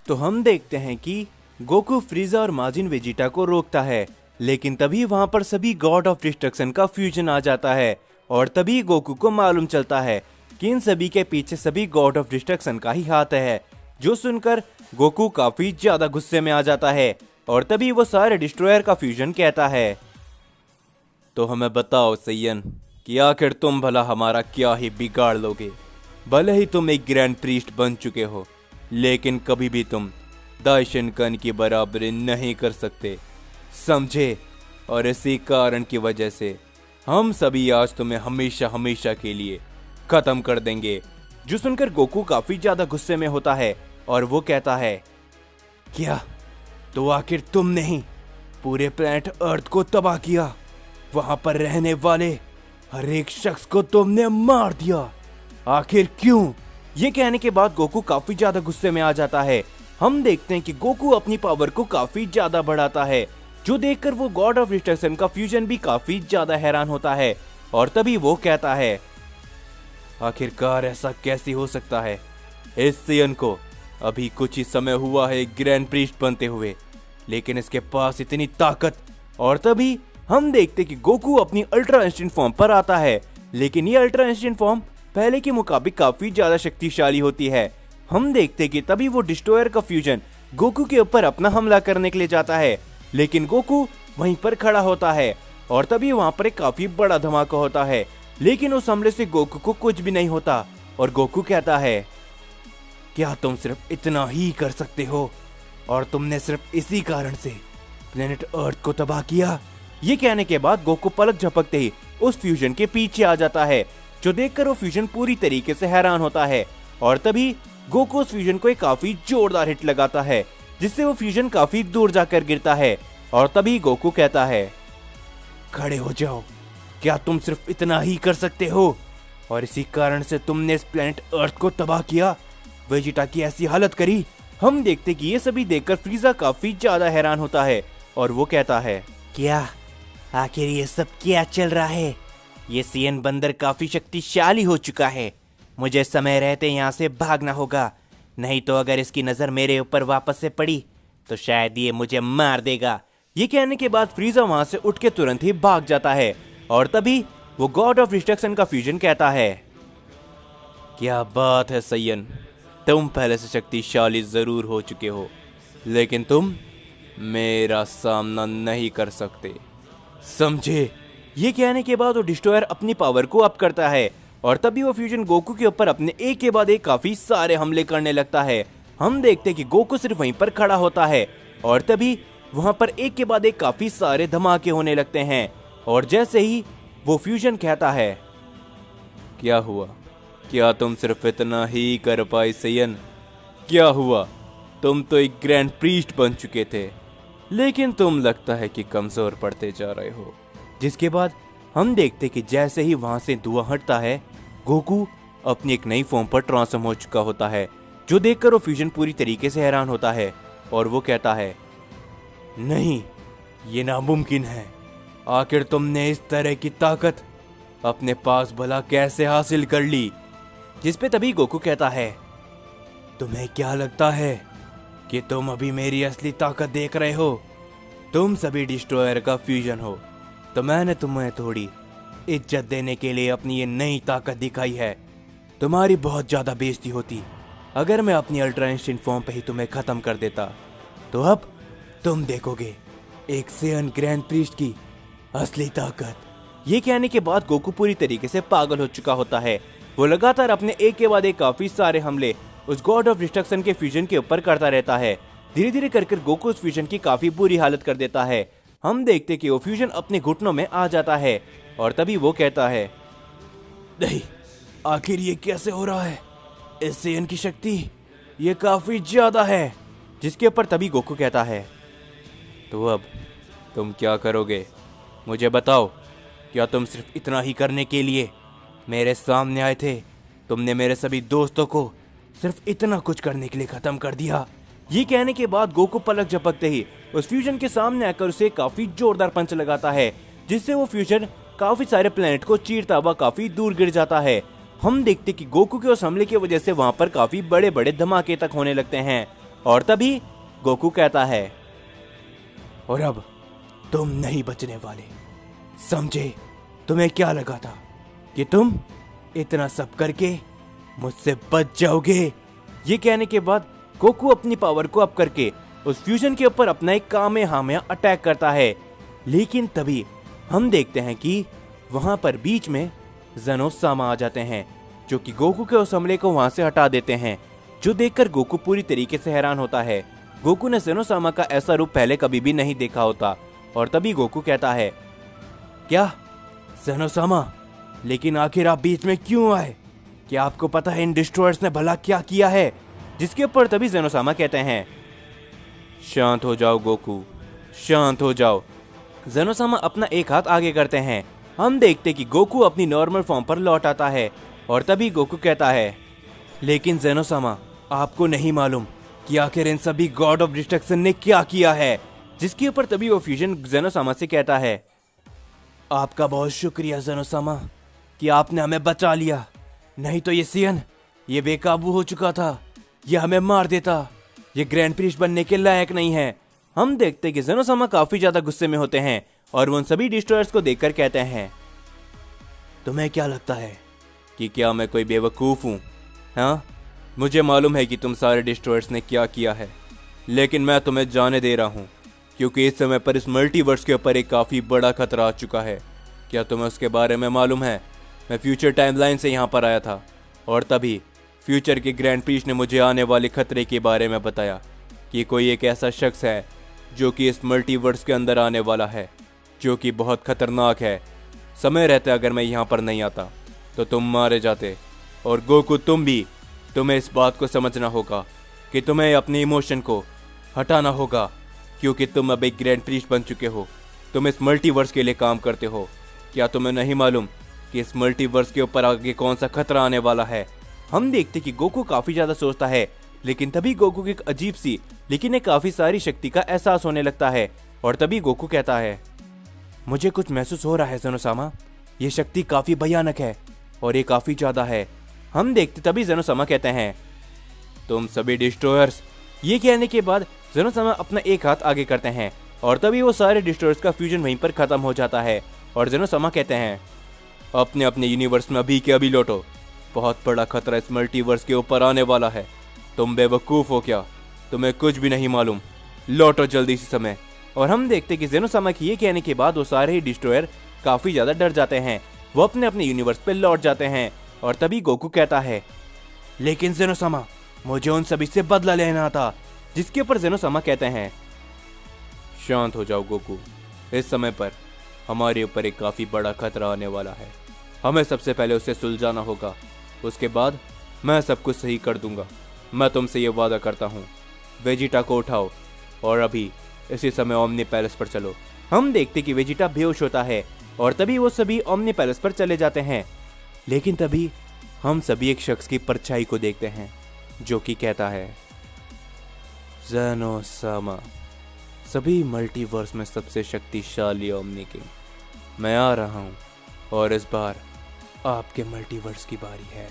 तो हम देखते हैं कि गोकू फ्रीजा और माजिन वेजिटा को रोकता है, लेकिन तभी वहां पर सभी गॉड ऑफ डिस्ट्रक्शन का फ्यूजन आ जाता है और तभी गोकू को मालूम चलता है कि इन सभी के पीछे सभी गॉड ऑफ डिस्ट्रक्शन का ही हाथ है। जो सुनकर गोकू काफी ज्यादा गुस्से में आ जाता है और तभी वो सारे डिस्ट्रॉयर का फ्यूजन कहता है, तो हमें बताओ सैयन कि आखिर तुम भला हमारा क्या ही बिगाड़ लोगे। भले ही तुम एक ग्रैंड प्रीस्ट बन चुके हो, लेकिन कभी भी तुम दाइशनकन की बराबरी नहीं कर सकते, समझे। और इसी कारण की वजह से हम सभी आज तुम्हें हमेशा हमेशा के लिए खत्म कर देंगे। जो सुनकर गोकू काफी ज्यादा गुस्से में होता है और वो कहता है, क्या तो आखिर तुमने ही पूरे प्लैनेट अर्थ को तबाह किया, वहां पर रहने वाले हर एक शख्स को तुमने मार दिया, आखिर क्यों? ये कहने के बाद गोकू काफी ज्यादा गुस्से में आ जाता है। हम देखते हैं कि गोकू अपनी पावर को काफी ज्यादा बढ़ाता है, जो देखकर वो गॉड ऑफ डिस्ट्रक्शन का फ्यूजन भी काफी ज्यादा हैरान होता है और तभी वो कहता है, आखिरकार ऐसा कैसे हो सकता है? इस सियन को अभी कुछ ही समय हुआ है ग्रैंड प्रीस्ट बनते हुए, लेकिन इसके पास इतनी ताकत। और तभी हम देखते कि गोकू अपनी अल्ट्रा इंस्टेंट फॉर्म पर आता है, लेकिन ये अल्ट्रा इंस्टेंट फॉर्म पहले के मुकाबले काफी ज्यादा शक्तिशाली होती है। हम देखते कि तभी वो डिस्ट्रॉयर का फ्यूजन गोकू के ऊपर अपना हमला करने के लिए जाता है, लेकिन गोकू वहीं पर खड़ा होता है और तभी वहां पर एक काफी बड़ा धमाका होता है, लेकिन उस हमले से गोकू को कुछ भी नहीं होता और गोकू कहता है, क्या तुम सिर्फ इतना ही कर सकते हो और तुमने सिर्फ इसी कारण से प्लेनेट अर्थ को तबाह किया? ये कहने के बाद गोकू पलक झपकते ही उस फ्यूजन के पीछे आ जाता है, जो देखकर वो फ्यूजन पूरी तरीके से हैरान होता है और तभी गोकू उस फ्यूजन को एक काफी जोरदार हिट लगाता है, जिससे वो फ्यूजन काफी दूर जाकर गिरता है और तभी गोकू कहता है, खड़े हो जाओ, क्या तुम सिर्फ इतना ही कर सकते हो और इसी कारण से तुमने इस प्लेनेट अर्थ को तबाह किया, वेजिटा की ऐसी हालत करी? हम देखते कि ये सभी देखकर फ्रीजा काफी ज्यादा हैरान होता है और वो कहता है, क्या आखिर ये सब क्या चल रहा है? ये सीएन बंदर काफी शक्तिशाली हो चुका है, मुझे समय रहते यहाँ से भागना होगा, नहीं तो अगर इसकी नजर मेरे ऊपर वापस से पड़ी तो शायद ये मुझे मार देगा। ये कहने के बाद फ्रीजा वहां से उठ के तुरंत ही भाग जाता है और तभी वो गॉड ऑफ डिस्ट्रक्शन का फ्यूजन कहता है, क्या बात है सैयन, तुम पहले से शक्तिशाली जरूर हो चुके हो, लेकिन तुम मेरा सामना नहीं कर सकते, समझे। ये कहने के बाद वो डिस्ट्रॉयर अपनी पावर को अप करता है और तभी वो फ्यूजन गोकू के ऊपर अपने एक के बाद एक काफी सारे हमले करने लगता है। हम देखते कि गोकू सिर्फ वहीं पर खड़ा होता है और तभी वहां पर एक के बाद एक काफी सारे धमाके होने लगते हैं और जैसे ही वो फ्यूजन कहता है, क्या हुआ, क्या तुम सिर्फ इतना ही कर पाए सैयन? क्या हुआ, तुम तो एक ग्रैंड प्रीस्ट बन चुके थे, लेकिन तुम लगता है कि कमजोर पड़ते जा रहे हो। जिसके बाद हम देखते कि जैसे ही वहां से धुआं हटता है, गोकू अपनी एक नई फॉर्म पर ट्रांसफॉर्म हो चुका होता है, जो देखकर वो फ्यूजन पूरी तरीके से हैरान होता है और वो कहता है, नहीं, ये नामुमकिन है, आखिर तुमने इस तरह की ताकत अपने पास भला कैसे हासिल कर ली? जिस पे तभी गोकू कहता है, तुम्हें क्या लगता है कि तुम अभी मेरी असली ताकत देख रहे हो? तुम सभी डिस्ट्रॉयर का फ्यूजन हो, तो मैंने तुम्हें थोड़ी इज्जत देने के लिए अपनी ये नई ताकत दिखाई है। तुम्हारी बहुत ज्यादा बेइज्जती होती अगर मैं अपनी अल्ट्रा इंस्टेंट फॉर्म पे ही तुम्हें खत्म कर देता। तो अब तुम देखोगे एक सेयन ग्रैंड प्रीस्ट की असली ताकत। ये कहने के बाद गोकू पूरी तरीके से पागल हो चुका होता है। वो लगातार अपने एक के बाद एक काफी सारे हमले उस गॉड ऑफ डिस्ट्रक्शन के फ्यूजन के ऊपर करता रहता है। धीरे धीरे कर गोकू उस फ्यूजन की काफी बुरी हालत कर देता है। हम देखते कि वो फ्यूजन अपने घुटनों में आ जाता है और तभी वो कहता है, नहीं, आखिर ये कैसे हो रहा है? इस सेयन की शक्ति ये काफी ज्यादा है। जिसके ऊपर तभी गोकू कहता है, तो अब तुम क्या करोगे, मुझे बताओ। क्या तुम सिर्फ इतना ही करने के लिए मेरे सामने आए थे? तुमने मेरे सभी दोस्तों को सिर्फ इतना कुछ करने के लिए खत्म कर दिया। ये कहने के बाद गोकू पलक झपकते ही उस फ्यूजन के सामने आकर उसे काफी जोरदार पंच लगाता है, जिससे वो फ्यूजन काफी सारे प्लेनेट को चीरता हुआ काफी दूर गिर जाता है। हम देखते कि गोकू के उस हमले की वजह से वहां पर काफी बड़े बड़े धमाके तक होने लगते हैं। और तभी गोकू कहता है, और अब तुम नहीं बचने वाले, समझे? तुम्हें क्या लगा था कि तुम इतना सब करके मुझसे बच जाओगे? ये कहने के बाद गोकू अपनी पावर को अप करके उस फ्यूजन के ऊपर अपना एक कामेहामेहा अटैक करता है। लेकिन तभी हम देखते हैं कि वहां पर बीच में ज़ेनोसामा आ जाते हैं, जो कि गोकू के उस हमले को वहां से हटा देते हैं, जो देखकर गोकू पूरी तरीके से हैरान होता है। गोकू ने ज़ेनोसामा का ऐसा रूप पहले कभी भी नहीं देखा होता। और तभी गोकू कहता है, क्या ज़ेनोसामा, लेकिन आखिर आप बीच में क्यों आए? क्या आपको पता है इन डिस्ट्रॉयर्स ने भला क्या किया है? जिसके ऊपर तभी ज़ेनोसामा कहते हैं, शांत हो जाओ गोकू, शांत हो जाओ। ज़ेनोसामा अपना एक हाथ आगे करते हैं। हम देखते कि गोकू अपनी नॉर्मल फॉर्म पर लौट आता है। और तभी गोकू कहता है, लेकिन ज़ेनोसामा, आपको नहीं मालूम कि आखिर इन सभी गॉड ऑफ डिस्ट्रक्शन ने क्या किया है? जिसके ऊपर तभी वो फ्यूजन ज़ेनोसामा से कहता है, आपका बहुत शुक्रिया ज़ेनोसामा कि आपने हमें बचा लिया, नहीं तो ये सियन ये बेकाबू हो चुका था, ये हमें मार देता, ये ग्रैंड प्रीस्ट बनने के लायक नहीं है। हम देखते कि ज़ेनोसामा काफी ज्यादा गुस्से में होते हैं और वो उन सभी डिस्ट्रॉयर्स को देखकर कहते हैं, तुम्हें क्या लगता है कि क्या मैं कोई बेवकूफ हूँ? हाँ, मुझे मालूम है कि तुम सारे डिस्ट्रॉयर्स ने क्या किया है, लेकिन मैं तुम्हें जाने दे रहा हूँ, क्योंकि इस समय पर इस मल्टीवर्स के ऊपर एक काफी बड़ा खतरा आ चुका है। क्या तुम्हें उसके बारे में मालूम है? मैं फ्यूचर टाइमलाइन से यहाँ पर आया था और तभी फ्यूचर के ग्रैंड प्रीस्ट ने मुझे आने वाले खतरे के बारे में बताया कि कोई एक ऐसा शख्स है जो कि इस मल्टीवर्स के अंदर आने वाला है, जो कि बहुत खतरनाक है। समय रहते अगर मैं यहाँ पर नहीं आता तो तुम मारे जाते। और गोकू, तुम भी, तुम्हें इस बात को समझना होगा कि तुम्हें अपने इमोशन को हटाना होगा, क्योंकि तुम अब एक ग्रैंड प्रीस्ट बन चुके हो। तुम इस मल्टीवर्स के लिए काम करते हो। क्या तुम्हें नहीं मालूम कि इस मल्टीवर्स के ऊपर आगे कौन सा खतरा आने वाला है? हम देखते कि गोकू काफी ज्यादा सोचता है, लेकिन तभी गोकू की एक अजीब सी लेकिन एक काफी सारी शक्ति का एहसास होने लगता है। और तभी गोकू कहता है, मुझे कुछ महसूस हो रहा है ज़ेनोसामा, ये शक्ति काफी भयानक है और ये काफी ज्यादा है। हम देखते तभी ज़ेनोसामा कहते हैं, तुम सभी डिस्ट्रॉयर्स। ये कहने के बाद ज़ेनोसामा अपना एक हाथ आगे करते हैं और तभी वो सारे डिस्ट्रॉयर्स का फ्यूजन वहीं पर खत्म हो जाता है। और ज़ेनोसामा कहते हैं, अपने अपने यूनिवर्स में अभी के अभी लौटो, बहुत बड़ा खतरा इस मल्टीवर्स के ऊपर आने वाला है। तुम बेवकूफ हो क्या? तुम्हें कुछ भी नहीं मालूम, लौटो जल्दी से समय। और हम देखते कि ज़ेनोसामा के ये कहने के बाद वो सारे ही डिस्ट्रॉयर काफी ज्यादा डर जाते हैं। वो अपने अपने यूनिवर्स पे लौट जाते हैं। और तभी गोकू कहता है, लेकिन ज़ेनोसामा, मुझे उन सभी से बदला लेना था। जिसके ऊपर ज़ेनोसामा कहते हैं, शांत हो जाओ गोकू, इस समय पर हमारे ऊपर एक काफी बड़ा खतरा आने वाला है। हमें सबसे पहले उसे सुलझाना होगा, उसके बाद मैं सब कुछ सही कर दूंगा। मैं तुमसे ये वादा करता हूँ। वेजिटा को उठाओ और अभी इसी समय ओमनी पैलेस पर चलो। हम देखते कि वेजिटा बेहोश होता है और तभी वो सभी ओमनी पैलेस पर चले जाते हैं। लेकिन तभी हम सभी एक शख्स की परछाई को देखते हैं, जो कि कहता है, ज़ेनोसामा, सभी मल्टीवर्स में सबसे शक्तिशाली ओमनी किंग, मैं आ रहा हूँ और इस बार आपके मल्टीवर्स की बारी है।